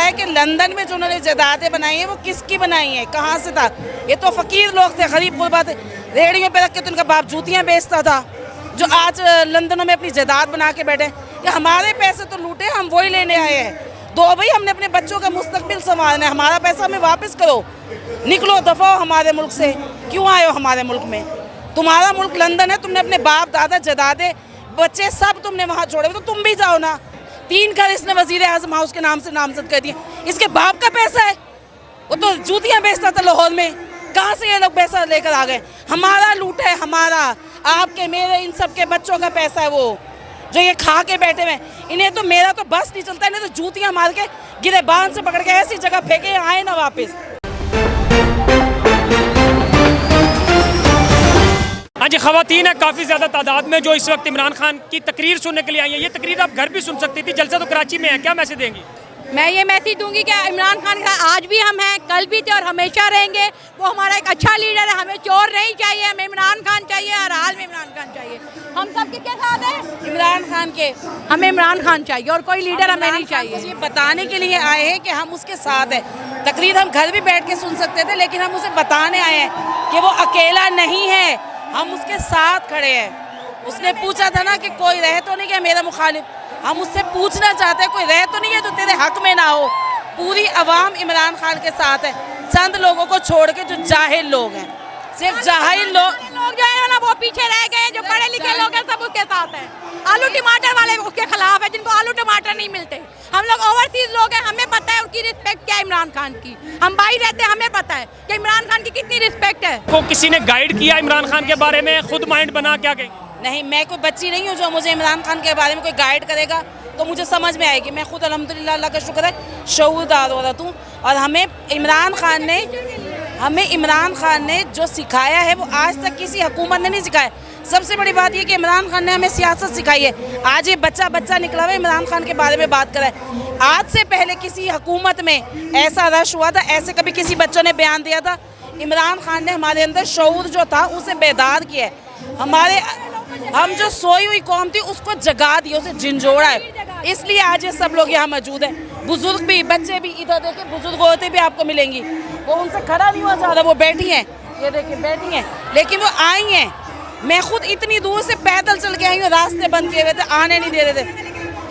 है कि लंदन में जो उन्होंने जायदादें बनाई हैं वो किसकी बनाई हैं, कहाँ से था। ये तो फ़कीर लोग थे, गरीब गुरबा थे, रेहड़ियों पे रख के तो उनका बाप जूतियाँ बेचता था, जो आज लंदनों में अपनी जायदाद बना के बैठे। ये हमारे पैसे तो लूटे, हम वही लेने आए हैं। दो भाई, हमने अपने बच्चों का मुस्तकबिल संभालना है, हमारा पैसा हमें वापस करो, निकलो, दफा हो हमारे मुल्क से। क्यों आए हो हमारे मुल्क में? तुम्हारा मुल्क लंदन है, तुमने अपने बाप दादा जायदादें बच्चे सब तुमने वहाँ छोड़े, तो तुम भी जाओ ना। 3 घर इसने वजीर आज़म हाउस के नाम से नामजद कर दिए, इसके बाप का पैसा है, वो तो जूतियाँ बेचता था लाहौर में। कहाँ से ये लोग पैसा लेकर आ गए? हमारा लूट है, हमारा, आपके मेरे इन सब के बच्चों का पैसा है, वो जो ये खा के बैठे हुए। इन्हें तो मेरा तो बस नहीं चलता, इन्हें तो जूतियाँ मार के गिरेबान से पकड़ के ऐसी जगह फेंके आए ना वापस। हाँ जी, ख़वातीन है काफ़ी ज़्यादा तादाद में जो इस वक्त इमरान खान की तकरीर सुनने के लिए आई है। ये तकरीर आप घर भी सुन सकती थी, जलसा तो कराची में है। क्या मैसेज देंगी? मैं ये मैसेज दूंगी कि इमरान खान का आज भी हम हैं, कल भी थे और हमेशा रहेंगे। वो हमारा एक अच्छा लीडर है, हमें चोर नहीं चाहिए, हमें इमरान खान चाहिए, हर हाल में इमरान खान चाहिए। हम सब किसके साथ हैं? इमरान खान के। हमें इमरान खान चाहिए और कोई लीडर हमें नहीं चाहिए। ये बताने के लिए आए हैं कि हम उसके साथ हैं। तकरीर हम घर भी बैठ के सुन सकते थे, लेकिन हम उसे बताने आए हैं कि वो अकेला नहीं है, हम उसके साथ खड़े हैं। उसने पूछा था ना कि कोई रह तो नहीं गया मेरा मुखालिफ। हम उससे पूछना चाहते हैं, कोई रह तो नहीं है जो तेरे हक में ना हो। पूरी अवाम इमरान खान के साथ है, चंद लोगों को छोड़ के जो जाहिल लोग हैं, सिर्फ जाहिल लोग जो है ना वो पीछे रह गए, जो पढ़े लिखे लोग हैं सब उसके साथ हैं। आलू टमाटर वाले उसके खिलाफ है, जिनको आलू टमाटर नहीं मिलते। हम लोग ओवरसीज लोग हैं, हमें पता है उनकी रिस्पेक्ट क्या है इमरान खान की। हम बाहर रहते हैं, हमें पता है कि इमरान खान की कितनी रिस्पेक्ट है। को किसी ने गाइड किया इमरान खान के बारे में, खुद माइंड बना? क्या कहें? नहीं, मैं कोई बच्ची नहीं हूँ जो मुझे इमरान खान के बारे में कोई गाइड करेगा तो मुझे समझ में आएगी। मैं खुद अल्हम्दुलिल्लाह, अल्लाह का शुक्र है, शऊरदार औरत हूँ। और हमें इमरान खान ने जो सिखाया है वो आज तक किसी हुकूमत ने नहीं सिखाया। सबसे बड़ी बात ये कि इमरान खान ने हमें सियासत सिखाई है। आज ये बच्चा निकला हुआ इमरान खान के बारे में बात कर रहा है। आज से पहले किसी हुकूमत में ऐसा रश हुआ था, ऐसे कभी किसी बच्चों ने बयान दिया था? इमरान खान ने हमारे अंदर शऊर जो था उसे बेदार किया है। हम जो सोई हुई कौम थी उसको जगा दिया, उसे झिंझोड़ा है। इसलिए आज ये सब लोग यहाँ मौजूद हैं। बुजुर्ग भी, बच्चे भी, इधर देखिए बुजुर्ग औरतें भी आपको मिलेंगी, वो उनसे खड़ा नहीं हुआ जा रहा, वो बैठी हैं, ये देखिए बैठी हैं, लेकिन वो आई हैं। मैं खुद इतनी दूर से पैदल चल के आई हूँ, रास्ते बंद किए हुए थे, आने नहीं दे रहे थे,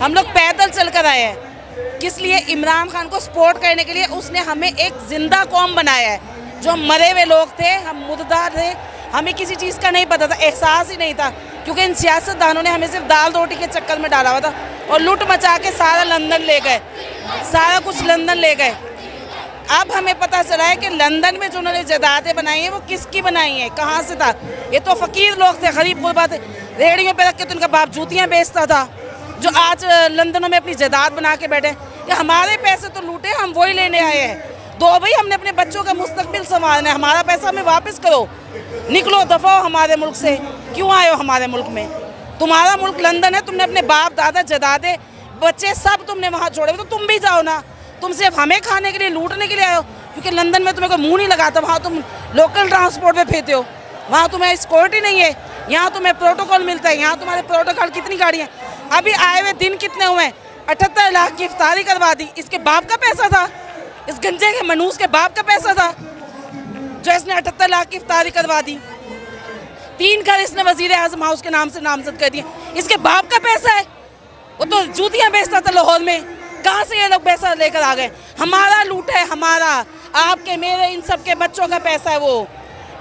हम लोग पैदल चल कर आए हैं। किस लिए? इमरान खान को सपोर्ट करने के लिए। उसने हमें एक जिंदा कौम बनाया है। जो मरे हुए लोग थे, हम मुर्दा थे, हमें किसी चीज़ का नहीं पता था, एहसास ही नहीं था, क्योंकि इन सियासतदानों ने हमें सिर्फ दाल रोटी के चक्कर में डाला हुआ था और लूट मचा के सारा लंदन ले गए, सारा कुछ लंदन ले गए। अब हमें पता चला है कि लंदन में जो उन्होंने जायदादें बनाई हैं वो किसकी बनाई हैं, कहाँ से था। ये तो फ़कीर लोग थे, गरीब गुरबा थे, रेहड़ियों पे रख के तो उनका बाप जूतियाँ बेचता था, जो आज लंदनों में अपनी जायदाद बना के बैठे। ये हमारे पैसे तो लूटे, हम वही लेने आए हैं। दो भाई, हमने अपने बच्चों का मुस्तकबिल संभालना है, हमारा पैसा हमें वापस करो, निकलो, दफा हो हमारे मुल्क से। क्यों आए हो हमारे मुल्क में? तुम्हारा मुल्क लंदन है, तुमने अपने बाप दादा जायदादें बच्चे सब तुमने वहाँ छोड़े, तो तुम भी जाओ ना। तुम सिर्फ हमें खाने के लिए, लूटने के लिए आए हो, क्योंकि लंदन में तुम्हें कोई मुँह नहीं लगाता। वहाँ तुम लोकल ट्रांसपोर्ट में फिरते हो, वहाँ तुम्हें सिक्योरिटी नहीं है, यहाँ तुम्हें प्रोटोकॉल मिलता है। यहाँ तुम्हारे प्रोटोकॉल कितनी गाड़ियाँ, अभी आए हुए दिन कितने हुए? 78 लाख की इफ्तारी करवा दी। इसके बाप का पैसा था, इस गंजे के मनूस के बाप का पैसा था जो इसने 78 लाख की इफ्तारी करवा दी। 3 घर इसने वजीर आज़म हाउस के नाम से नामजद कर दिए, इसके बाप का पैसा है, वो तो जूतियाँ बेचता था लाहौर में। कहाँ से ये लोग पैसा लेकर आ गए? हमारा लूट है, हमारा, आपके मेरे इन सब के बच्चों का पैसा है, वो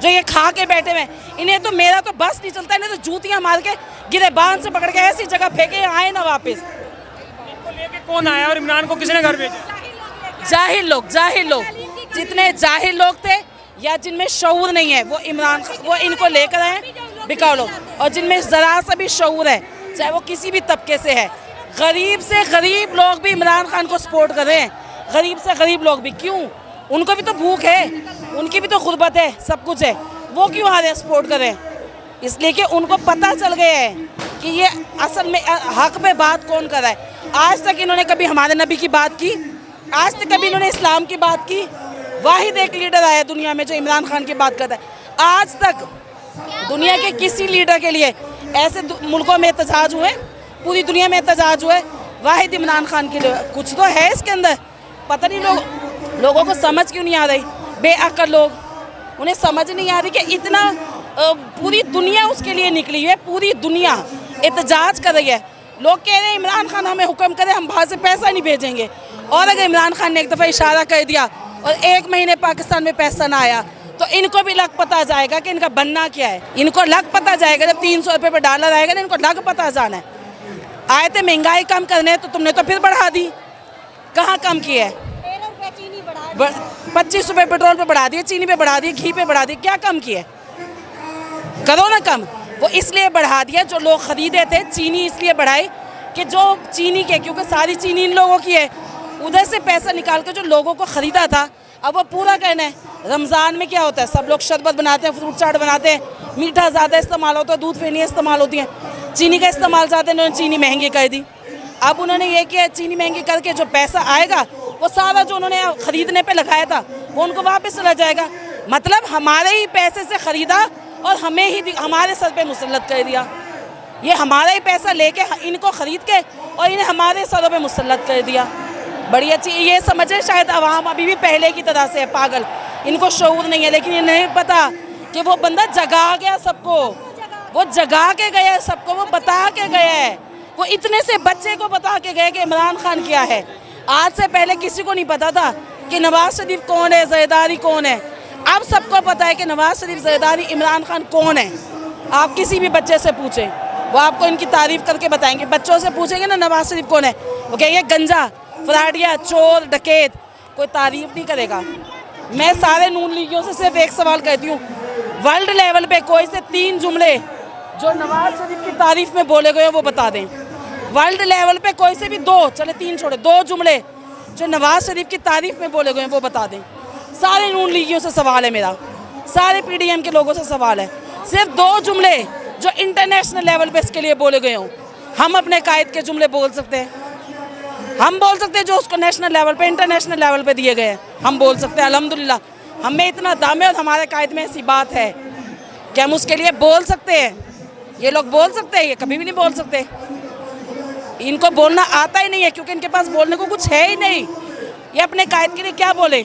जो ये खा के बैठे हुए। इन्हें तो मेरा तो बस नहीं चलता, इन्हें तो जूतियाँ मार के गिरेबान से पकड़ के ऐसी जगह फेंके आए ना वापस। इनको लेके कौन आया और इमरान को किसने घर भेजा? जाहिल लोग, जितने जाहिल लोग थे या जिनमें शऊर नहीं है वो इनको लेकर आए बिकाऊ लोग। और जिनमें ज़रा सा भी शऊर है, चाहे वो किसी भी तबके से है, गरीब से गरीब लोग भी इमरान खान को सपोर्ट कर रहे हैं। गरीब से गरीब लोग भी क्यों? उनको भी तो भूख है, उनकी भी तो गुर्बत है, सब कुछ है, वो क्यों आ रहे हैं सपोर्ट कर रहे हैं? इसलिए कि उनको पता चल गया है कि ये असल में हक में बात कौन कर रहा है। आज तक इन्होंने कभी हमारे नबी की बात की? आज तक कभी इन्होंने इस्लाम की बात की? वाहिद एक लीडर आया दुनिया में जो इमरान खान की बात करता है। आज तक दुनिया के किसी लीडर के लिए ऐसे मुल्कों में एहतजाज हुए, पूरी दुनिया में एहतजाज हुए, वाहिद इमरान खान के लिए। कुछ तो है इसके अंदर, पता नहीं लोगों को समझ क्यों नहीं आ रही, बेअक्ल लोग, उन्हें समझ नहीं आ रही कि इतना पूरी दुनिया उसके लिए निकली है, पूरी दुनिया एहतजाज कर रही है। लोग कह रहे हैं इमरान खान हमें हुक्म करे, हम बाहर से पैसा नहीं भेजेंगे। और अगर इमरान खान ने एक दफ़ा इशारा कर दिया और 1 महीने पाकिस्तान में पैसा ना आया तो इनको भी लग पता जाएगा कि इनका बनना क्या है। इनको लग पता जाएगा जब 300 रुपये पर डॉलर आएगा ना, इनको लग पता जाना है। आए थे महंगाई कम करने तो तुमने तो फिर बढ़ा दी, कहाँ कम की है? 25 रुपये पेट्रोल पे बढ़ा दिए, चीनी पे बढ़ा दिए, घी पे बढ़ा दिए, क्या कम किया? करो ना कम। वो इसलिए बढ़ा दिया, जो लोग ख़रीदे थे चीनी इसलिए बढ़ाई कि जो चीनी के, क्योंकि सारी चीनी इन लोगों की है, उधर से पैसा निकाल के जो लोगों को ख़रीदा था अब वो पूरा करना है। रमज़ान में क्या होता है, सब लोग शरबत बनाते हैं, फ्रूट चाट बनाते हैं, मीठा ज़्यादा इस्तेमाल होता है, दूध फेनियाँ इस्तेमाल होती हैं, चीनी का इस्तेमाल ज़्यादा, इन्होंने चीनी महंगी कर दी। अब उन्होंने ये किया, चीनी महंगी करके जो पैसा आएगा वो सारा जो उन्होंने ख़रीदने पे लगाया था वो उनको वापस चला जाएगा। मतलब हमारे ही पैसे से ख़रीदा और हमें ही हमारे सर पे मुसल्लत कर दिया। ये हमारा ही पैसा लेके इनको ख़रीद के और इन्हें हमारे सरों पे मुसल्लत कर दिया। बड़ी अच्छी, ये समझे शायद अवाम अभी भी पहले की तरह से है पागल, इनको शऊर नहीं है, लेकिन ये नहीं पता कि वो बंदा जगा गया सबको, वो जगा के गया सबको, वो बता के गया है, वो इतने से बच्चे को बता के गए कि इमरान खान क्या है। आज से पहले किसी को नहीं पता था कि नवाज शरीफ कौन है, ज़रदारी कौन है। अब सबको पता है कि नवाज शरीफ, ज़रदारी, इमरान खान कौन है। आप किसी भी बच्चे से पूछें, वो आपको इनकी तारीफ़ करके बताएंगे। बच्चों से पूछेंगे ना नवाज शरीफ कौन है, वो कहेंगे गंजा, फ्राडिया, चोर, डकैत, कोई तारीफ़ नहीं करेगा। मैं सारे नून लीगियों से सिर्फ एक सवाल कहती हूँ, वर्ल्ड लेवल पे कोई से 3 जुमले जो नवाज शरीफ की तारीफ़ में बोले गए वो बता दें। वर्ल्ड लेवल पे कोई से भी 2, चले 3 छोड़े, 2 जुमले जो नवाज शरीफ की तारीफ़ में बोले गए वो बता दें। सारे नून लीगियों से सवाल है मेरा, सारे PDM के लोगों से सवाल है, सिर्फ 2 जुमले जो इंटरनेशनल लेवल पे इसके लिए बोले गए हों। हम अपने कायद के जुमले बोल सकते हैं, हम बोल सकते हैं जो उसको नेशनल लेवल पे, इंटरनेशनल लेवल पे दिए गए हैं, हम बोल सकते हैं। अल्हम्दुलिल्लाह हमें इतना दम है और हमारे कायद में ऐसी बात है कि हम उसके लिए बोल सकते हैं। ये लोग बोल सकते हैं, ये कभी भी नहीं बोल सकते। इनको बोलना आता ही नहीं है क्योंकि इनके पास बोलने को कुछ है ही नहीं। ये अपने कायद के लिए क्या बोले।